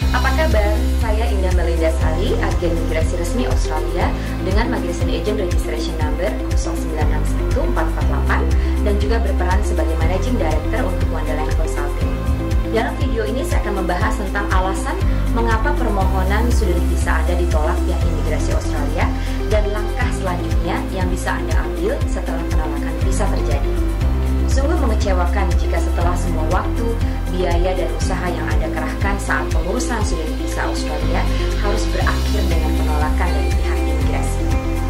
Apa kabar? Saya Indah Melinda Sali, agen migrasi resmi Australia dengan Migration Agent Registration Number 0901448 dan juga berperan sebagai Managing Director untuk Wonderland Consulting. Dalam video ini saya akan membahas tentang alasan mengapa permohonan student visa Anda ditolak pihak imigrasi Australia dan langkah selanjutnya yang bisa Anda ambil setelah penolakan visa terjadi. Sungguh mengecewakan jika setelah semua waktu, biaya, dan usaha yang Anda kerahkan saat pengurusan student visa Australia harus berakhir dengan penolakan dari pihak imigrasi.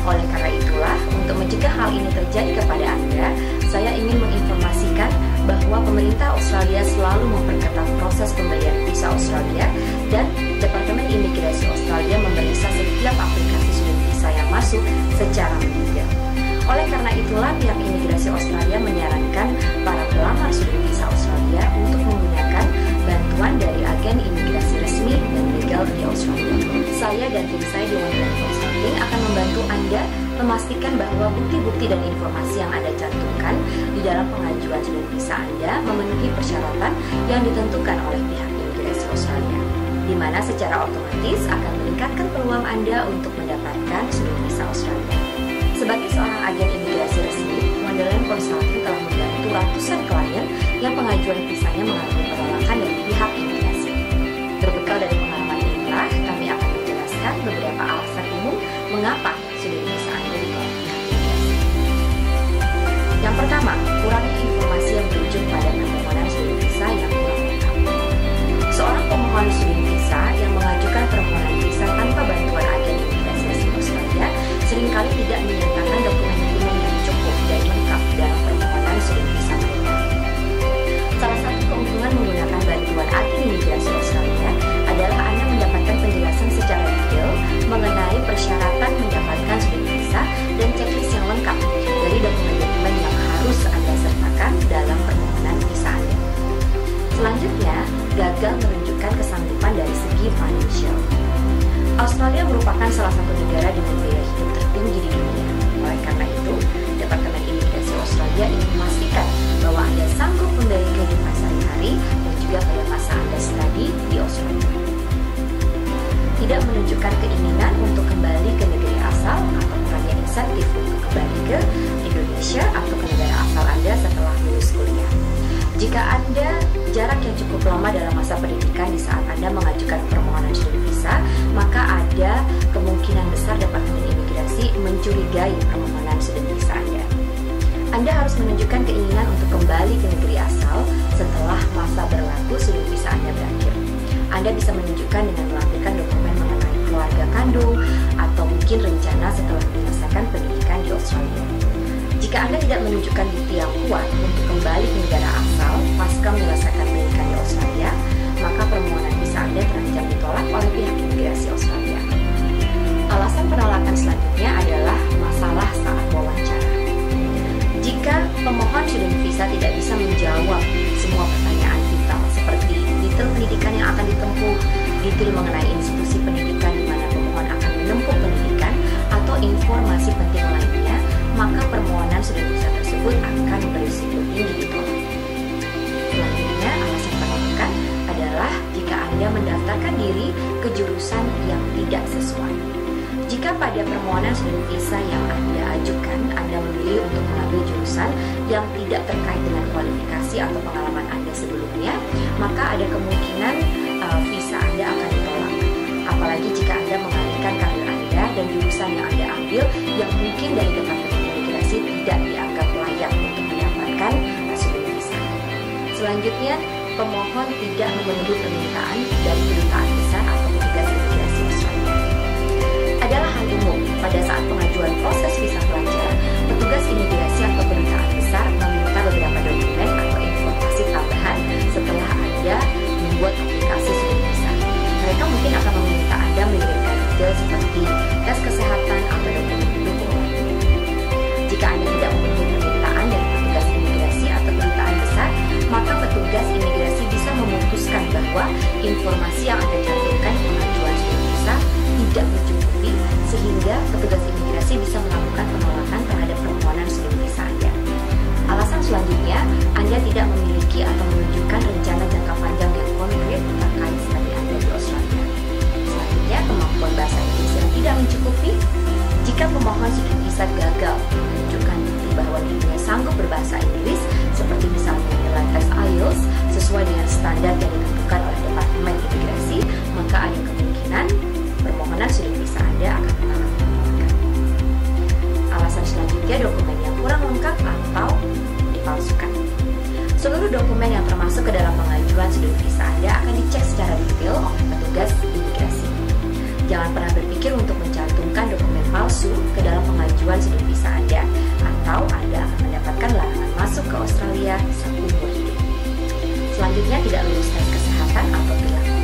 Oleh karena itulah, untuk mencegah hal ini terjadi kepada Anda, saya ingin menginformasikan bahwa pemerintah Australia selalu memperketat proses pemberian visa Australia dan Departemen Imigrasi Australia memeriksa setiap aplikasi student visa yang masuk secara mendetail. Oleh karena itulah, pihak imigrasi Australia menyarankan para pelamar student visa Australia untuk menggunakan bantuan dari agen imigrasi resmi dan legal di Australia. Saya dan tim saya di Wonderland Consulting akan membantu Anda memastikan bahwa bukti-bukti dan informasi yang Anda cantumkan di dalam pengajuan student visa Anda memenuhi persyaratan yang ditentukan oleh pihak imigrasi Australia, di mana secara otomatis akan meningkatkan peluang Anda untuk mendapatkan student visa Australia. Sebagai seorang agen imigrasi resmi, Wonderland Consulting telah membantu ratusan klien yang pengajuan visanya mengalami penolakan dari pihak imigrasi. Berbekal dari pengalaman inilah, kami akan menjelaskan beberapa alasan umum mengapa student visa Anda ditolak pihak imigrasi. Yang pertama, kurangnya informasi yang merujuk pada permohonan student visa yang kurang lengkap. Seorang pemohon student visa yang mengajukan permohonan visa tanpa bantuan agen imigrasi resmi Australia seringkali tidak menyertakan dokumen-dokumen yang cukup dan lengkap dalam permohonan student visa mereka. Salah satu keuntungan menggunakan bantuan agen imigrasi Australia adalah Anda mendapatkan penjelasan secara detail mengenai persyaratan mendapatkan student visa dan checklist yang lengkap dari dokumen-dokumen yang harus Anda sertakan dalam permohonan visa Anda. Selanjutnya, gagal menunjukkan kesanggupan dari segi financial. Australia merupakan salah satu negara dengan biaya hidup tertinggi di dunia. Oleh karena itu, Departemen Imigrasi Australia ingin memastikan bahwa Anda sanggup membiayai kehidupan sehari-hari dan juga pada masa Anda studi di Australia. Tidak menunjukkan keinginan untuk kembali ke negeri asal atau kurangnya insentif untuk kembali ke Indonesia atau ke negara asal Anda setelah lulus kuliah. Jika Anda jarak yang cukup lama dalam masa pendidikan di saat Anda mengajukan permohonan student visa, maka ada kemungkinan besar Departemen Imigrasi mencurigai permohonan student visa Anda. Anda harus menunjukkan keinginan untuk kembali ke negeri asal setelah masa berlaku student visa Anda berakhir. Anda bisa menunjukkan dengan melampirkan dokumen mengenai keluarga kandung atau mungkin rencana setelah menyelesaikan pendidikan di Australia. Jika Anda tidak menunjukkan bukti yang kuat untuk kembali ke negara asal pasca menyelesaikan pendidikan di Australia, maka permohonan visa Anda terancam ditolak oleh pihak imigrasi Australia. Alasan penolakan selanjutnya adalah masalah saat wawancara. Jika pemohon student visa tidak bisa menjawab semua pertanyaan vital seperti detail pendidikan yang akan ditempuh, detail mengenai institusi pendidikan di mana pemohon akan menempuh pendidikan, atau informasi penting lainnya, maka permohonan student visa tersebut akan berisiko tinggi ditolak. Selanjutnya, alasan penolakan adalah jika Anda mendaftarkan diri ke jurusan yang tidak sesuai. Jika pada permohonan student visa yang Anda ajukan, Anda memilih untuk mengambil jurusan yang tidak terkait dengan kualifikasi atau pengalaman Anda sebelumnya, maka ada kemungkinan visa Anda akan ditolak. Apalagi jika Anda mengalihkan karir Anda dan jurusan yang Anda ambil yang mungkin dari Departemen Imigrasi tidak dianggap layak untuk mendapatkan student visa. Selanjutnya, pemohon tidak memenuhi permintaan dari kedutaan besar atau petugas imigrasi Australia. Adalah hal umum pada saat pengajuan proses visa pelajar, petugas imigrasi atau kedutaan besar meminta beberapa dokumen atau informasi tambahan setelah Anda membuat aplikasi student visa. Mereka mungkin akan meminta Anda mengirimkan detail seperti tes kesehatan atau dokumen pendukung lainnya. Jika Anda tidak memenuhi permintaan dari petugas imigrasi atau kedutaan besar, maka petugas imigrasi bisa memutuskan bahwa informasi yang Anda cantumkan di pengajuan student visa tidak mencukupi, sehingga petugas imigrasi bisa melakukan penolakan terhadap permohonan student visa Anda. Alasan selanjutnya, Anda tidak memiliki atau menunjukkan rencana jangka panjang yang konkret terkait studi Anda di Australia. standar yang ditentukan oleh Departemen Imigrasi, maka ada kemungkinan permohonan studi visa Anda akan mengalami penolakan. Alasan selanjutnya, dokumen yang kurang lengkap atau dipalsukan. Seluruh dokumen yang termasuk ke dalam pengajuan studi visa Anda akan dicek secara detail oleh petugas imigrasi. Jangan pernah berpikir untuk mencantumkan dokumen palsu ke dalam pengajuan studi visa Anda, atau Anda akan mendapatkan larangan masuk ke Australia seumur hidup. Selanjutnya, tidak lulus tes kesehatan atau perilaku.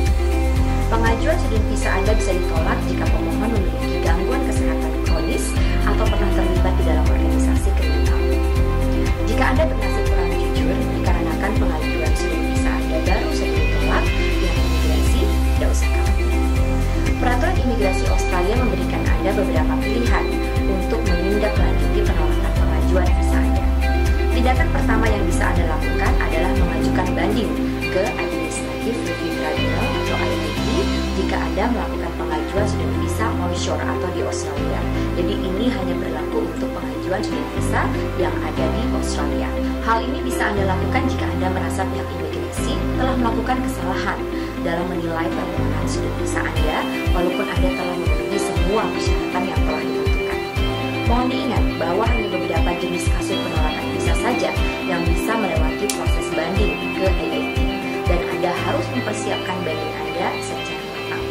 Pengajuan studi visa Anda bisa ditolak jika pemohon memiliki gangguan kesehatan kronis atau pernah terlibat di dalam organisasi kriminal. Jika Anda bernasib kurang jujur dikarenakan pengajuan studi visa Anda baru saja ditolak, pihak imigrasi tidak usah khawatir. Peraturan imigrasi Australia memberikan Anda beberapa pilihan untuk menindaklanjuti penolakan pengajuan visa Anda. Tindakan pertama yang bisa Anda lakukan adalah mengajukan banding ke Administrative Review Tribunal atau IRT jika Anda melakukan pengajuan studi visa onshore atau di Australia. Jadi ini hanya berlaku untuk pengajuan studi visa yang ada di Australia. Hal ini bisa Anda lakukan jika Anda merasa pihak imigrasi telah melakukan kesalahan dalam menilai permohonan studi visa Anda, walaupun Anda telah memenuhi semua persyaratan yang telah ditentukan. Mohon diingat bahwa hanya beberapa jenis kasus penolakan visa saja yang bisa melewati proses banding ke AAT, dan Anda harus mempersiapkan banding Anda secara matang.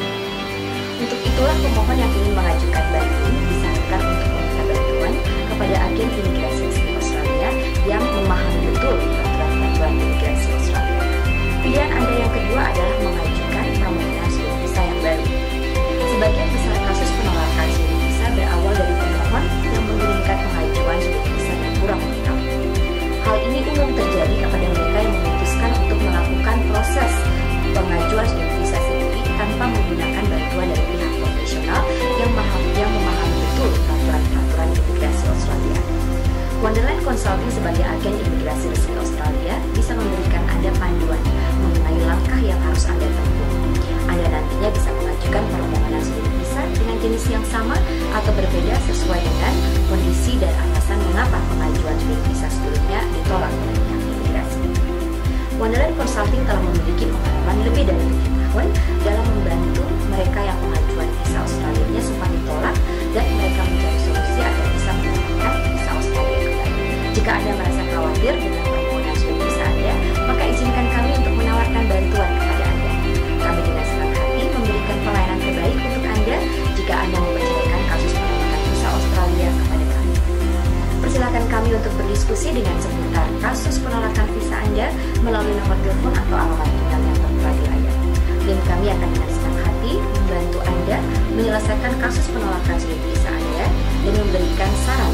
Untuk itulah pemohon yang ingin mengajukan banding disarankan untuk meminta bantuan kepada agen imigrasi resmi Australia yang memahami betul peraturan imigrasi Australia. Pilihan Anda yang kedua adalah mengajukan permohonan studi visa yang baru. Sebagian besar kasus penolakan studi visa berawal dari pemohon yang mengirimkan pengajuan studi visa yang kurang lengkap. Hal ini umum terjadi kepada mereka yang memutuskan untuk melakukan proses pengajuan studi visa sendiri tanpa menggunakan bantuan dari pihak profesional yang memahami betul peraturan imigrasi Australia. Wonderland Consulting sebagai agen imigrasi resmi Australia bisa memberikan Anda panduan mengenai langkah yang harus Anda tempuh. Anda nantinya bisa mengajukan permohonan studi visa dengan jenis yang sama atau berbeda sesuai dengan kondisi dan alasan mengapa pengajuan studi visa sebelumnya ditolak oleh pihak imigrasi. Wonderland Consulting telah memiliki pengalaman lebih dari 7 tahun dalam membantu mereka yang pengajuan visa Australia sempat ditolak dan mereka mencari solusi agar bisa mendapatkan visa Australia kembali. Jika Anda merasa khawatir dengan permohonan studi visa Anda, maka izinkan kami untuk menawarkan bantuan kepada Anda. Kami dengan senang hati memberikan pelayanan terbaik untuk Anda jika Anda mempercayakan kasus penolakan visa Australia kepada kami. Persilakan kami untuk berdiskusi dengan seputar kasus penolakan visa Anda melalui nomor telepon atau alamat email yang tertera di layar. Dan kami akan dengan senang hati membantu Anda menyelesaikan kasus penolakan studi visa Anda dan memberikan saran